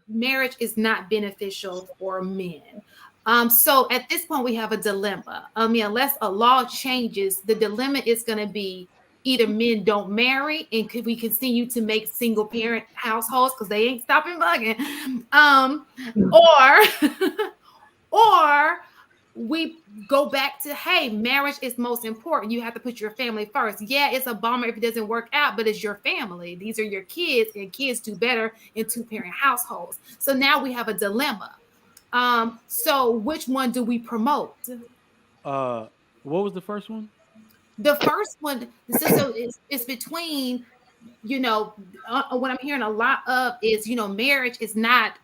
marriage is not beneficial for men. So at this point, we have a dilemma. I mean, unless a law changes, the dilemma is going to be either men don't marry and could we continue to make single parent households because they ain't stopping bugging, or or we go back to, hey, marriage is most important. You have to put your family first. Yeah, it's a bummer if it doesn't work out, but it's your family. These are your kids, and kids do better in two-parent households. So now we have a dilemma. So which one do we promote? Uh, what was the first one? The first one, so it's between, what I'm hearing a lot of is, marriage is not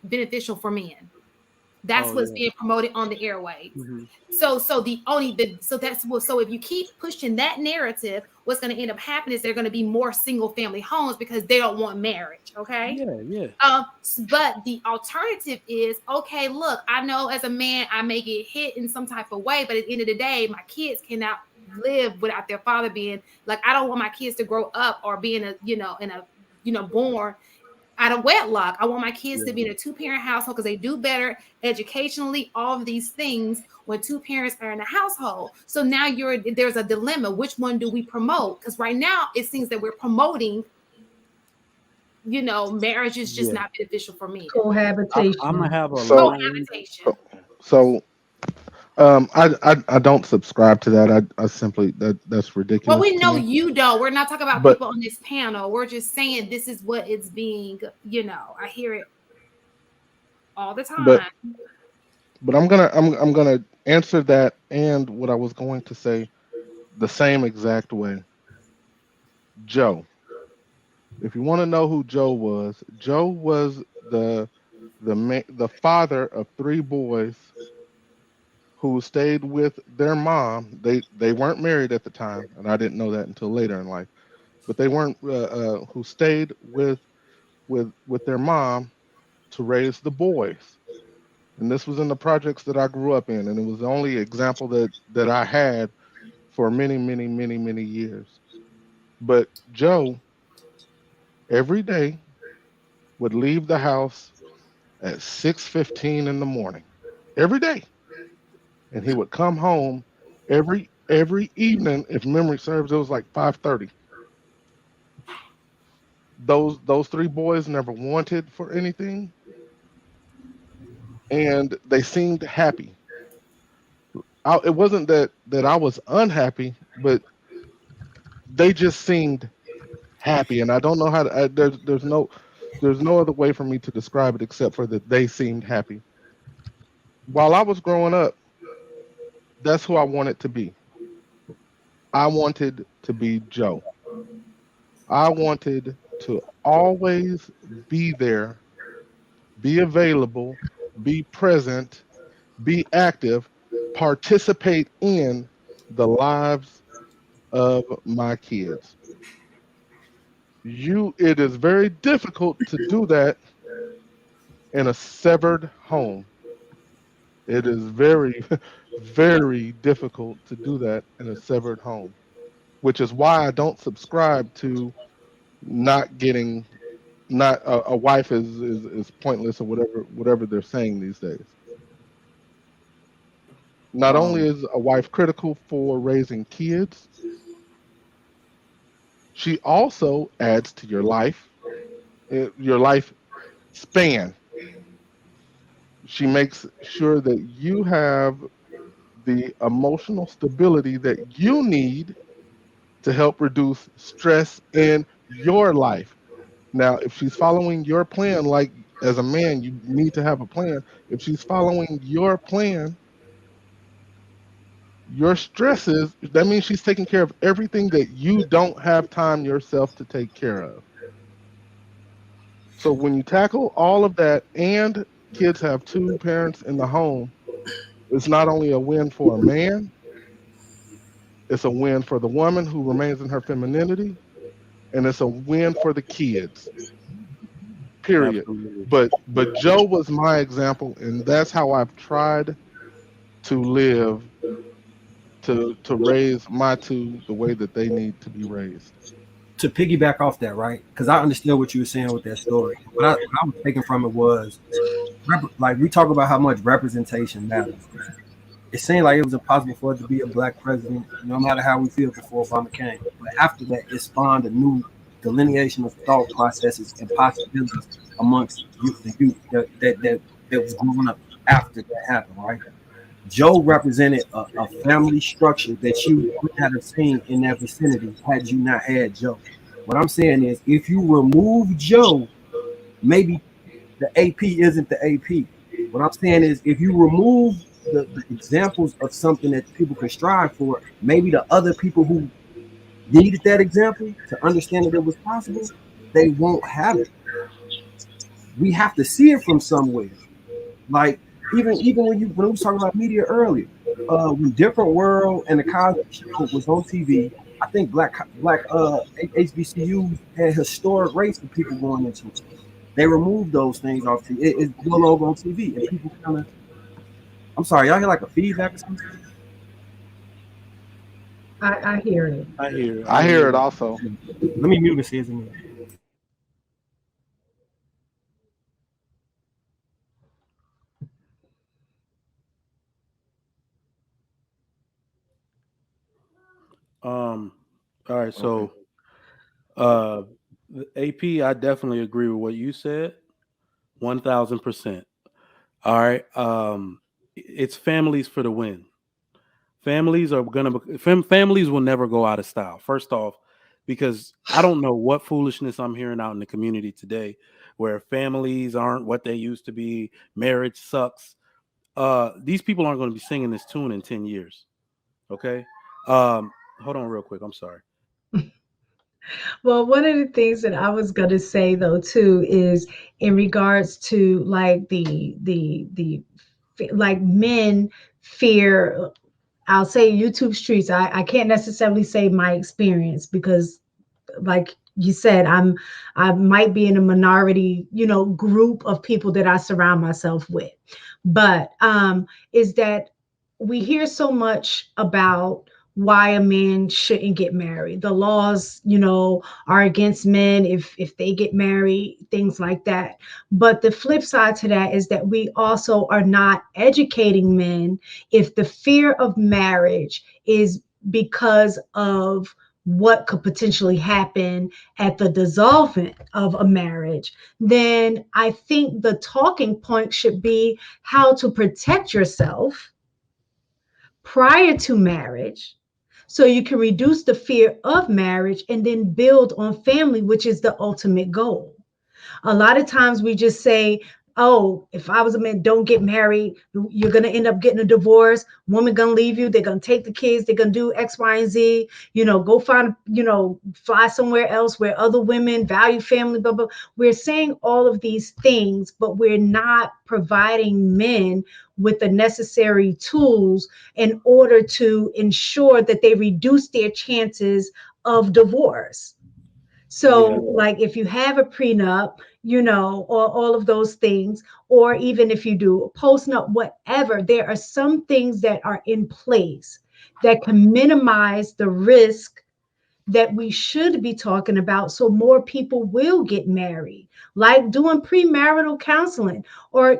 beneficial for men. That's Oh what's yeah. being promoted on the airways. Hmm. So that's what, so if you keep pushing that narrative, what's going to end up happening is there going to be more single family homes because they don't want marriage. Okay. Yeah, yeah, But the alternative is, okay, look, I know as a man I may get hit in some type of way, but at the end of the day, my kids cannot live without their father being like, I don't want my kids to grow up or be in a, born out of wedlock. I want my kids to yeah, be in a two-parent household because they do better educationally, all of these things when two parents are in a household. So now there's a dilemma. Which one do we promote? Because right now it seems that we're promoting, marriage is just yeah. not beneficial for men. I'm gonna Cohabitation. have a So, long. Cohabitation. so I don't subscribe to that. I simply that's Well, ridiculous we to know me. you don't. We're not talking about But people on this panel. We're just saying this is what it's being, I hear it all the but time. I'm gonna answer that and what I was going to say the same exact way. Joe. If you want to know who Joe was the father of three boys who stayed with their mom. They weren't married at the time, and I didn't know that until later in life. But they weren't who stayed with their mom to raise the boys. And this was in the projects that I grew up in, and it was the only example that I had for many, many, many, many years. But Joe every day would leave the house at 6:15 in the morning every day, and he would come home every evening. If memory serves, it was like 5:30. Those three boys never wanted for anything, and they seemed happy. It wasn't that I was unhappy, but they just seemed happy, and I don't know how to. There's no other way for me to describe it except for that they seemed happy. While I was growing up, that's who I wanted to be. I wanted to be Joe. I wanted to always be there, be available, be present, be active, participate in the lives of my kids. It is very difficult to do that in a severed home. It is very, very difficult to do that in a severed home, which is why I don't subscribe to not getting not a wife is pointless or whatever they're saying these days. Not only Um, is a wife critical for raising kids, she also adds to your life span. She makes sure that you have the emotional stability that you need to help reduce stress in your life. Now, if she's following your plan, like as a man, you need to have a plan. If she's following your plan, your stresses, that means she's taking care of everything that you don't have time yourself to take care of. So when you tackle all of that and kids have two parents in the home, it's not only a win for a man, it's a win for the woman who remains in her femininity, and it's a win for the kids. Period. Absolutely. But Joe was my example, and that's how I've tried to live to raise my two the way that they need to be raised. to piggyback off that, right? Because I understood what you were saying with that story. What I was taking from it was like we talk about how much representation matters. It seemed like it was impossible for it to be a black president, no matter how we feel before Obama came. But after that, it spawned a new delineation of thought processes and possibilities amongst the youth that was growing up after that happened, right? Joe represented a family structure that you wouldn't have seen in that vicinity had you not had Joe. What I'm saying is, if you remove Joe, maybe the AP isn't the AP. What I'm saying is, if you remove the examples of something that people could strive for, maybe the other people who needed that example to understand that it was possible, they won't have it. We have to see it from somewhere. Like even when we was talking about media earlier, when Different World and the Cosby Show was on TV, I think black HBCUs had historic rates of people going into it. They removed those things off TV. It's no longer on TV, and people kind of. I'm sorry, y'all hear like a feedback or something? I hear it. I hear. I hear it also. Let me mute and see if it's me. All right. So, the AP, I definitely agree with what you said, 1000%. All right. It's families for the win. Families are families will never go out of style. First off, because I don't know what foolishness I'm hearing out in the community today, where families aren't what they used to be. Marriage sucks. These people aren't going to be singing this tune in 10 years. Okay. Hold on real quick. I'm sorry. Well, one of the things that I was going to say though too is in regards to like the like men fear. I'll say YouTube streets. I can't necessarily say my experience because like you said, I might be in a minority, group of people that I surround myself with. But is that we hear so much about why a man shouldn't get married. The laws, are against men if they get married, things like that. But the flip side to that is that we also are not educating men if the fear of marriage is because of what could potentially happen at the dissolvement of a marriage, then I think the talking point should be how to protect yourself prior to marriage so you can reduce the fear of marriage and then build on family, which is the ultimate goal. A lot of times we just say, oh, if I was a man, don't get married. You're going to end up getting a divorce. Woman going to leave you. They're going to take the kids. They're going to do X, Y, and Z. Go find, fly somewhere else where other women value family, blah, blah. We're saying all of these things, but we're not providing men with the necessary tools in order to ensure that they reduce their chances of divorce. So, like, if you have a prenup, or all of those things, or even if you do a postnup, whatever, there are some things that are in place that can minimize the risk that we should be talking about so more people will get married, like doing premarital counseling, or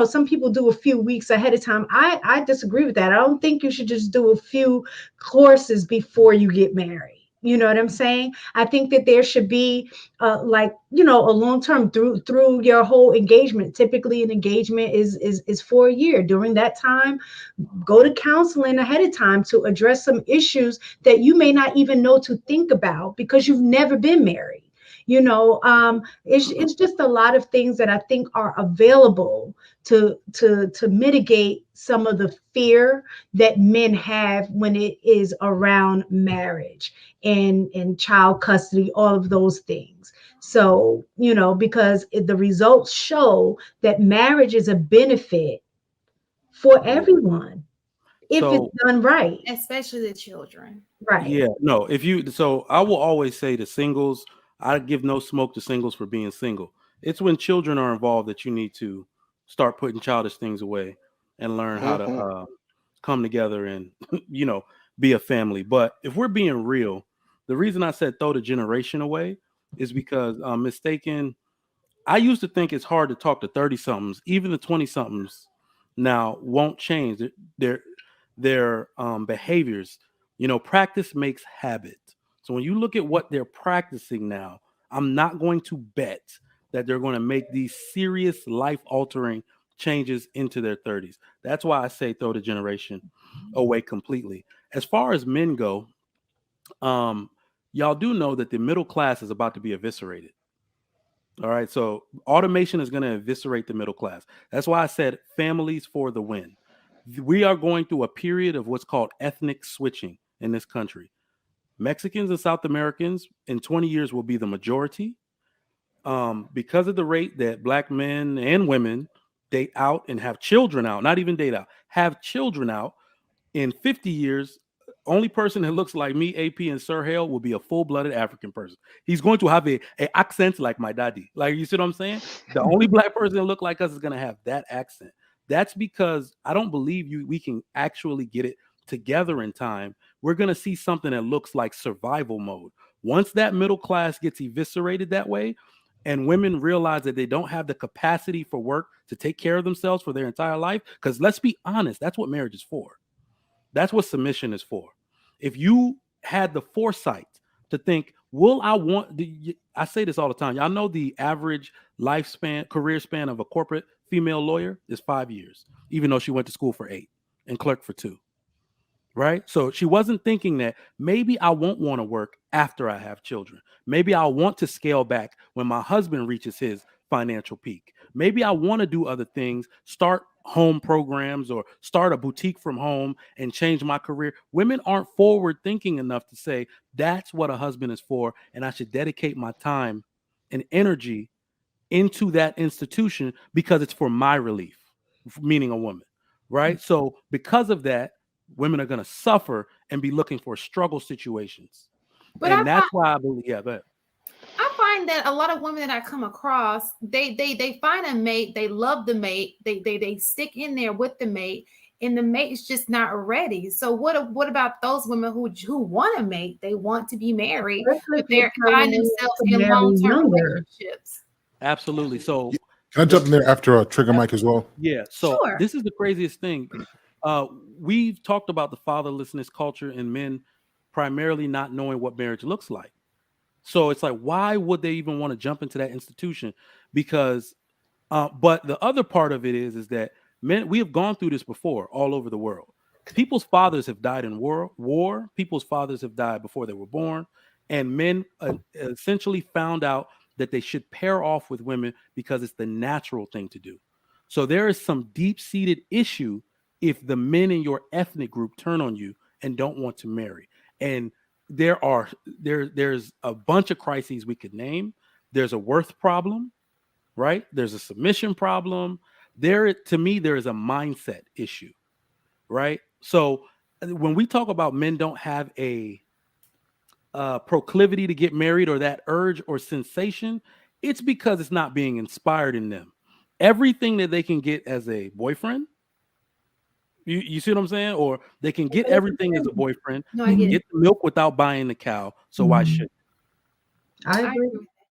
some people do a few weeks ahead of time. I disagree with that. I don't think you should just do a few courses before you get married. You know what I'm saying? I think that there should be a long term through your whole engagement. Typically an engagement is for a year. During that time, go to counseling ahead of time to address some issues that you may not even know to think about because you've never been married. It's just a lot of things that I think are available to mitigate some of the fear that men have when it is around marriage and child custody, all of those things. So, because the results show that marriage is a benefit for everyone if it's done right, especially the children. right? Yeah, no. I will always say to singles, I give no smoke to singles for being single. It's when children are involved that you need to start putting childish things away and learn how to come together and be a family. But if we're being real, The reason I said throw the generation away is because mistaken. I used to think it's hard to talk to 30 somethings, even the 20 somethings now won't change their behaviors. Practice makes habit. So when you look at what they're practicing now, I'm not going to bet that they're going to make these serious life altering changes into their 30s. That's why I say throw the generation away completely. As far as men go, y'all do know that the middle class is about to be eviscerated. All right. So automation is going to eviscerate the middle class. That's why I said families for the win. We are going through a period of what's called ethnic switching in this country. Mexicans and South Americans in 20 years will be the majority. Because of the rate that black men and women date out and have children out, not even date out, have children out, in 50 years, only person that looks like me, AP, and Sir Hale will be a full-blooded African person. He's going to have a accent like my daddy. Like, you see what I'm saying? The only black person that look like us is going to have that accent. That's because I don't believe we can actually get it together in time. We're going to see something that looks like survival mode. Once that middle class gets eviscerated that way, and women realize that they don't have the capacity for work to take care of themselves for their entire life, because let's be honest, that's what marriage is for. That's what submission is for. If you had the foresight to think, I say this all the time. Y'all know the average career span of a corporate female lawyer is 5 years, even though she went to school for 8 and clerked for 2. Right? So she wasn't thinking that maybe I won't want to work after I have children. Maybe I'll want to scale back when my husband reaches his financial peak. Maybe I want to do other things, start home programs or start a boutique from home and change my career. Women aren't forward thinking enough to say that's what a husband is for, and I should dedicate my time and energy into that institution because it's for my relief, meaning a woman, right? So because of that, women are going to suffer and be looking for struggle situations. But that's why I believe, go ahead. I find that a lot of women that I come across, they find a mate, they love the mate, they stick in there with the mate, and the mate is just not ready. So what about those women who want a mate? They want to be married, but they find themselves in long-term relationships. Absolutely. So can I jump in there after a trigger mic as well? Yeah. So sure. This is the craziest thing. We've talked about the fatherlessness culture and men primarily not knowing what marriage looks like. So it's like, why would they even want to jump into that institution? Because, but the other part of it is that men, we have gone through this before all over the world. People's fathers have died in war. People's fathers have died before they were born. And men essentially found out that they should pair off with women because it's the natural thing to do. So there is some deep-seated issue if the men in your ethnic group turn on you and don't want to marry. And there's a bunch of crises we could name. There's a worth problem, right? There's a submission problem. To me, there is a mindset issue, right? So when we talk about men don't have a proclivity to get married or that urge or sensation, it's because it's not being inspired in them. Everything that they can get as a boyfriend, you see what I'm saying? Or they can get everything as a boyfriend. They can get the milk without buying the cow. So why should? I agree.